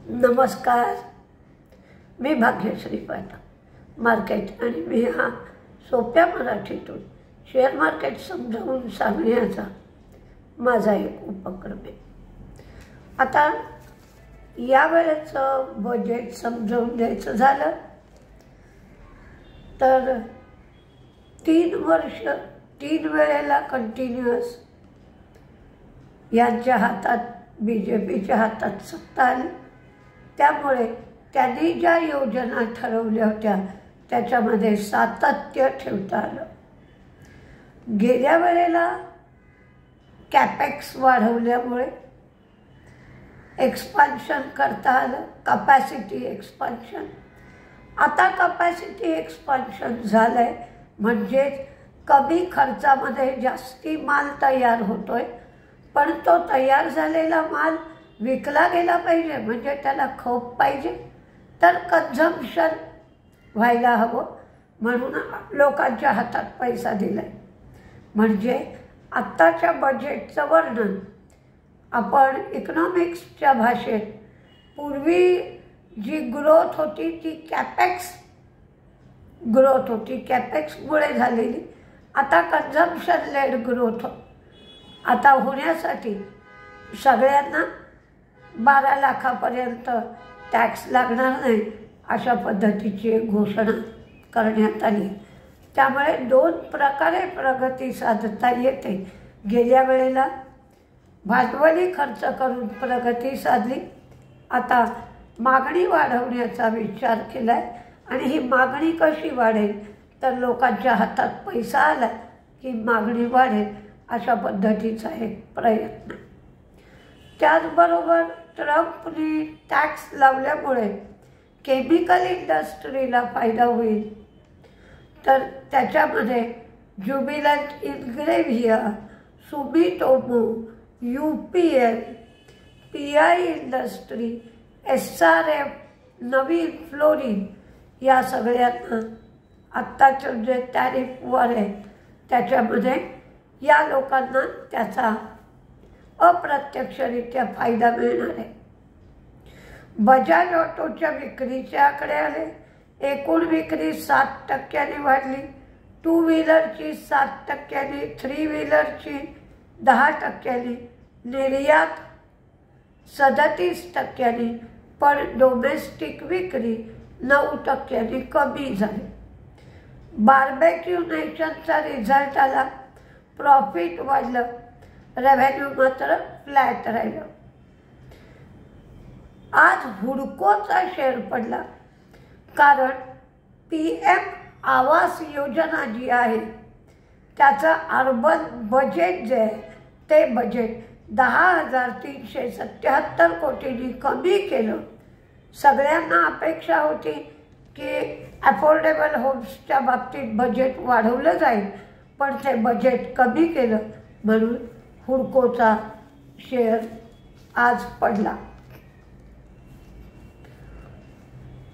नमस्कार, मी भाग्यश्री पाठक मार्केट आणि मी हा सोप्या मराठीतून शेअर मार्केट समजावून सांगण्याचा माझा एक उपक्रम आहे। आता यावेळेचं बजेट समजावून द्यायचं झालं तर 3 वर्ष 3 वेळेला कंटिन्युअस यांच्या हातात BJPच्या हातात सत्ता आली। त्यामुळे त्यांनी ज्या योजना ठरवल्या होत्या त्याच्यामध्ये सातत्य ठेवता आलं। गेल्या वेळेला कॅपेक्स वाढवल्यामुळे एक्सपान्शन करता आलं, कॅपॅसिटी एक्सपान्शन। आता कॅपॅसिटी एक्सपान्शन झालंय म्हणजे कमी खर्चामध्ये जास्ती माल तयार होतोय, पण तो तयार झालेला माल विकला गेला पाहिजे, म्हणजे त्याला खप पाहिजे, तर कन्झम्पशन व्हायला हवं, म्हणून लोकांच्या हातात पैसा दिलाय। म्हणजे आत्ताच्या बजेटचं वर्णन आपण इकॉनॉमिक्सच्या भाषेत पूर्वी जी ग्रोथ होती ती कॅपेक्स ग्रोथ होती, कॅपेक्समुळे झालेली। आता कन्झम्पशन लेड ग्रोथ आता होण्यासाठी सगळ्यांना 12 लाखापर्यंत टॅक्स लागणार नाही अशा पद्धतीची एक घोषणा करण्यात आली। त्यामुळे 2 प्रकारे प्रगती साधता येते। गेल्या वेळेला भांडवली खर्च करून प्रगती साधली, आता मागणी वाढवण्याचा विचार केलाय आणि ही मागणी कशी वाढेल तर लोकांच्या हातात पैसा आला की मागणी वाढेल अशा पद्धतीचा एक प्रयत्न। त्याचबरोबर ट्रम्पने टॅक्स लावल्यामुळे केमिकल इंडस्ट्रीला फायदा होईल, तर त्याच्यामध्ये Jubilant Ingrevia, Sumitomo, UPL, PI industry, SRF, Navin Fluorine या सगळ्यांना आत्ताचं जे टॅरिफवर आहे त्याच्यामध्ये या लोकांना त्याचा अप्रत्यक्षरित्या फायदा मिळणार आहे। बजाज ऑटोच्या विक्रीचे आकडे आले, एकूण विक्री 7% वाढली, 2 व्हीलरची 7%, 3 व्हीलरची 10%, निर्यात 37%, पण डोमेस्टिक विक्री 9% कमी झाली। बार्बेक्यू नेशनचा रिझल्ट आला, प्रॉफिट वाढलं, रेव्हेन्यू मात्र फ्लॅट राहिलं। आज हुडकोचा शेअर पडला, कारण PM आवास योजना जी आहे त्याचं अर्बन बजेट जे आहे ते बजेट 10,377 कोटींनी कमी केलं। सगळ्यांना अपेक्षा होती की अफोर्डेबल होम्सच्या बाबतीत बजेट वाढवलं जाईल, पण ते बजेट कमी केलं, म्हणून हुडकोचा शेअर आज पडला।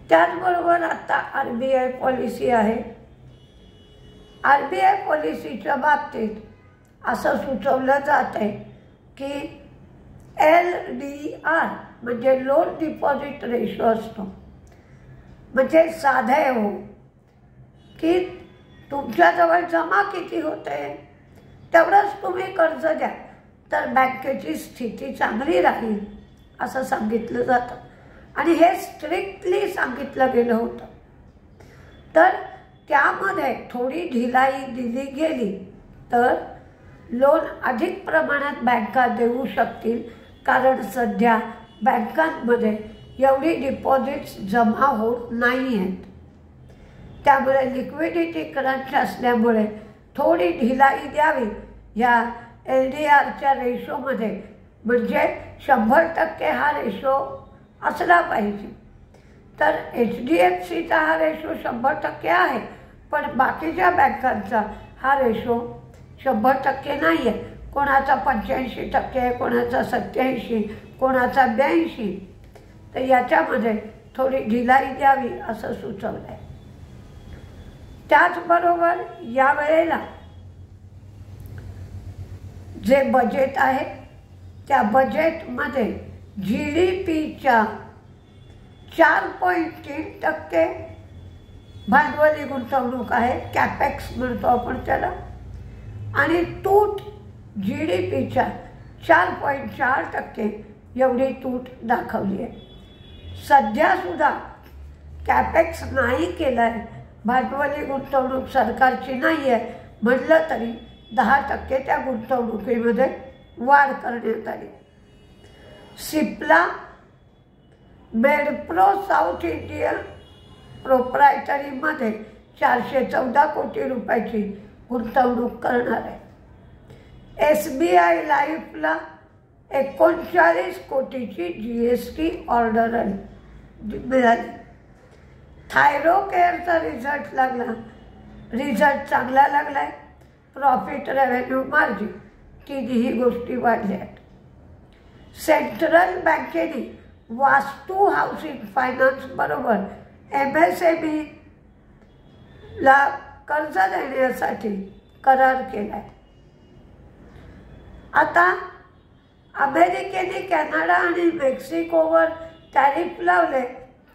त्याचबरोबर आता RBI पॉलिसी आहे। RBI पॉलिसीच्या बाबतीत असं सुचवलं जात आहे की LDR म्हणजे लोन डिपॉझिट रेशो असतो, म्हणजे साधे हो की तुमच्याजवळ जमा किती होते तेवढंच तुम्ही कर्ज द्या तर बँकेची स्थिती चांगली राहील असं सांगितलं जातं, आणि हे स्ट्रिक्टली सांगितलं गेलं होतं। तर त्यामध्ये थोडी ढिलाई दिली गेली तर लोन अधिक प्रमाणात बँका देऊ शकतील, कारण सध्या बँकांमध्ये एवढी डिपॉझिट्स जमा होत नाही आहेत। त्यामुळे लिक्विडिटी क्रंच असल्यामुळे थोडी ढिलाई द्यावी या LDRच्या रेशोमध्ये, म्हणजे 100% हा रेशो असला पाहिजे। तर HDFCचा हा रेशो 100% आहे, पण बाकीच्या बँकांचा हा रेशो 100% नाही आहे। कोणाचा 85%, कोणाचा 87%, कोणाचा 82%, तर याच्यामध्ये थोडी ढिलाई द्यावी असं सुचवलं आहे। त्याचबरोबर यावेळेला जे बजेट आहे त्या बजेटमध्ये GDPच्या 4.3% भांडवली गुंतवणूक आहे, कॅपेक्स म्हणतो आपण त्याला, आणि तूट GDPच्या 4.4% एवढी तूट दाखवली आहे. सध्यासुद्धा कॅपेक्स नाही केला आहे, भांडवली गुंतवणूक सरकारची नाही आहे म्हटलं तरी 10% त्या गुंतवणुकीमध्ये वाढ करण्यात आली. सिप्ला मेडप्रो साऊथ इंडिया प्रोप्रायटरीमध्ये 414 कोटी रुपयाची गुंतवणूक करणार आहे. SBI लाईफला 39 कोटीची GST ऑर्डर मिळाली. थायरोकेअरचा रिझल्ट चांगला लागला आहे. प्रॉफिट, रेव्हेन्यू, मार्जिन तिन्ही गोष्टी वाढल्या आहेत. सेंट्रल बँकेने वास्तू हाऊसिंग फायनान्स बरोबर MSMEला कर्ज देण्यासाठी करार केला आहे. आता अमेरिकेने कॅनडा आणि मेक्सिकोवर टॅरिफ लावले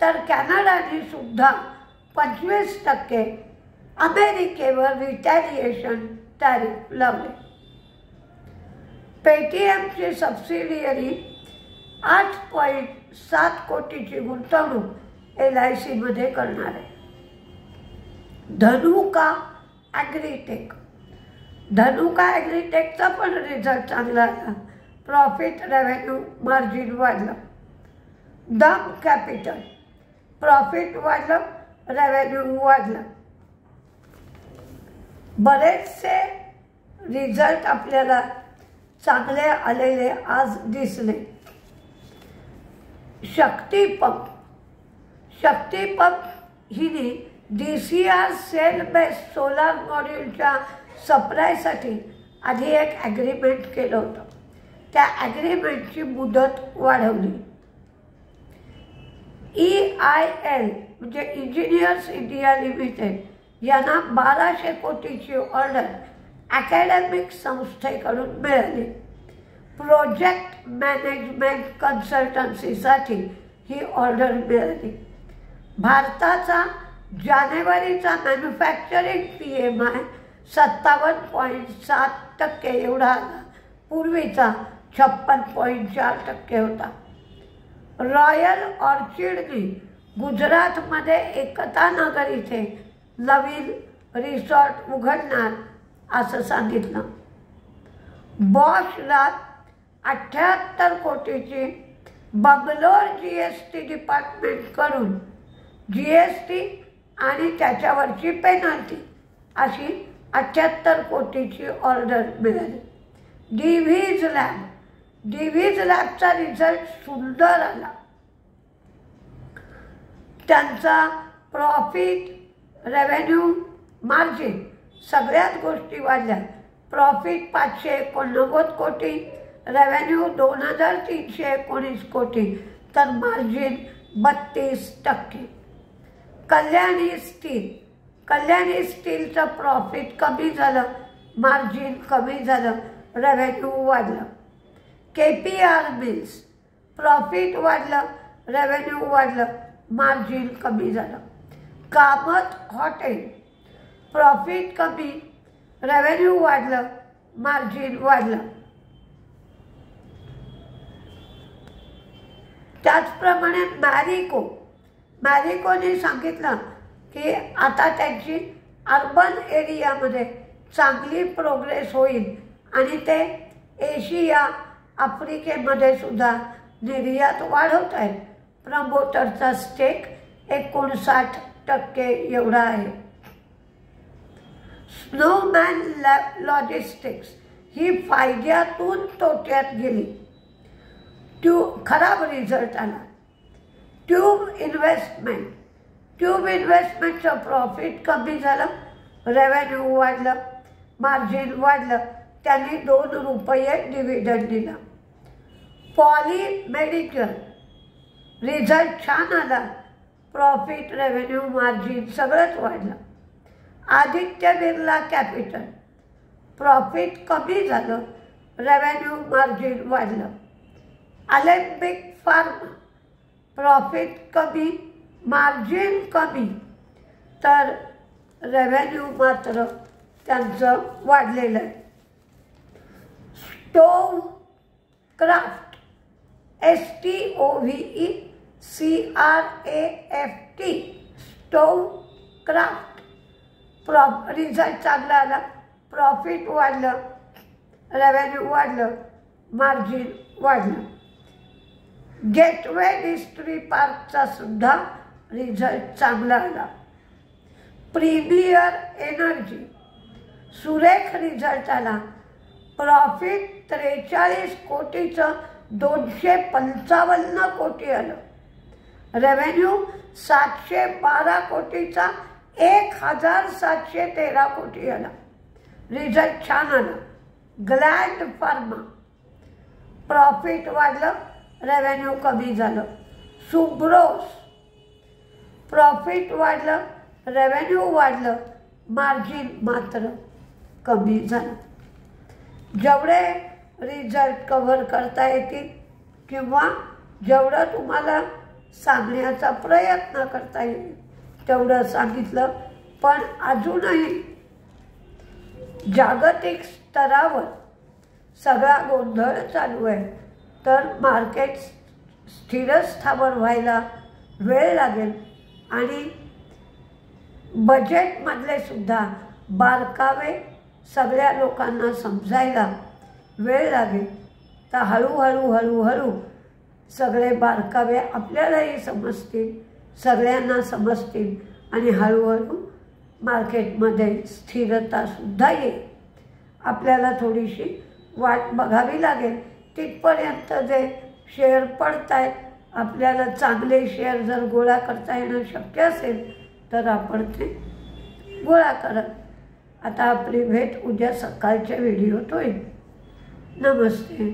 तर कॅनडाने सुद्धा 25% अमेरिकेवर रिटॅलिएशन टॅरिफ लावले. पेटीएमची सबसिडियरी 8.7 कोटीची गुंतवणूक LICमध्ये करणार आहे. धनुका ॲग्रीटेकचा पण रिझल्ट चांगला आला. प्रॉफिट, रेव्हेन्यू, मार्जिन वाढलं. दम कॅपिटल प्रॉफिट वाढलं, रेव्हेन्यू वाढलं. बरेचसे रिझल्ट आपल्याला चांगले आलेले आज दिसले. शक्ती पंप हिने DCR सेल बेस्ड सोलार मॉड्यूलच्या सप्लायसाठी आधी एक ॲग्रीमेंट केलं होतं. त्या ॲग्रीमेंटची मुदत वाढवली. EIL म्हणजे इंजिनियर्स इंडिया लिमिटेड यांना 1200 कोटीची ऑर्डर अकॅडमिक संस्थेकडून मिळाली. प्रोजेक्ट मॅनेजमेंट कन्सल्टन्सीसाठी ही ऑर्डर मिळाली. भारताचा जानेवारीचा मॅन्युफॅक्चरिंग PMI 57.7% एवढा आला. पूर्वीचा 56.4% होता. रॉयल ऑर्चिडने गुजरातमध्ये एकता नगर इथे नवीन रिसॉर्ट उघडणार असं सांगितलं. बॉशला 78 कोटीची बंगलोर GST डिपार्टमेंटकडून GST आणि त्याच्यावरची पेनल्टी अशी 78 कोटीची ऑर्डर मिळाली. डिव्हिज लॅबचा रिझल्ट सुंदर आला. त्यांचा प्रॉफिट, रेव्हेन्यू, मार्जिन सगळ्याच गोष्टी वाढल्या. प्रॉफिट 589 कोटी, रेव्हेन्यू 2319 कोटी, तर मार्जिन 32%. कल्याणी स्टीलचं प्रॉफिट कमी झालं, मार्जिन कमी झालं, रेव्हेन्यू वाढलं. KPR मिल्स प्रॉफिट वाढलं, रेव्हेन्यू वाढलं, मार्जिन कमी झालं. कामत हॉटेल प्रॉफिट कमी, रेव्हेन्यू वाढलं, मार्जिन वाढलं. त्याचप्रमाणे मॅरिकोने सांगितलं की आता त्यांची अर्बन एरियामध्ये चांगली प्रोग्रेस होईल आणि ते एशिया, आफ्रिकेमध्ये सुद्धा निर्यात वाढवत आहेत. प्रमोटरचा स्टेक 59% एवढा आहे. स्नोमॅन लॉजिस्टिक्स ही फायद्यातून तोट्यात गेली. खराब रिझल्ट आला. ट्यूब इन्व्हेस्टमेंटचं प्रॉफिट कमी झालं, रेव्हेन्यू वाढलं, मार्जिन वाढलं. त्यांनी 2 रुपये डिव्हिडंड दिला. पॉली मेडिकल रिझल्ट छान आला. प्रॉफिट, रेव्हेन्यू, मार्जिन सगळंच वाढलं. आदित्य बिर्ला कॅपिटल प्रॉफिट कमी झालं, रेव्हेन्यू, मार्जिन वाढलं. अलेम्बिक फार्मा प्रॉफिट कमी, मार्जिन कमी, तर रेव्हेन्यू मात्र त्यांचं वाढलेलं आहे. Stove craft, STOVECRAFT, stove craft, result चांगला आला, प्रॉफिट वाढलं, रेव्हेन्यू वाढलं, मार्जिन वाढलं. गेटवे डिस्ट्री पार्कचा सुद्धा रिझल्ट चांगला आला. प्रीमियर एनर्जी, सुरेख रिझल्ट आला, प्रॉफिट 43 कोटीचं 255 कोटी आलं, रेव्हेन्यू 712 कोटीचा 1713 कोटी आला, रिझल्ट छान आला. ग्लँड फार्मा, प्रॉफिट वाढलं, रेव्हेन्यू कमी झालं. सुब्रोस, प्रॉफिट वाढलं, रेव्हेन्यू वाढलं, मार्जिन मात्र कमी झालं. जेवढे रिझल्ट कव्हर करता येतील किंवा जेवढं तुम्हाला सांगण्याचा प्रयत्न करता येईल तेवढं सांगितलं. पण अजूनही जागतिक स्तरावर सगळा गोंधळ चालू आहे, तर मार्केट स्थिरस्थावर व्हायला वेळ लागेल आणि बजेटमधले सुद्धा बारकावे सगळ्या लोकांना समजायला वेळ लागेल. तर हळूहळू सगळे बारकावे आपल्यालाही समजतील, सगळ्यांना समजतील आणि हळूहळू मार्केटमध्ये स्थिरतासुद्धा येईल. आपल्याला थोडीशी वाट बघावी लागेल. तिथपर्यंत जे शेअर पडत आहेत, आपल्याला चांगले शेअर जर गोळा करता येणं शक्य असेल तर आपण ते गोळा करत. आता आपली भेट उद्या सकाळच्या व्हिडिओत होईल. नमस्ते.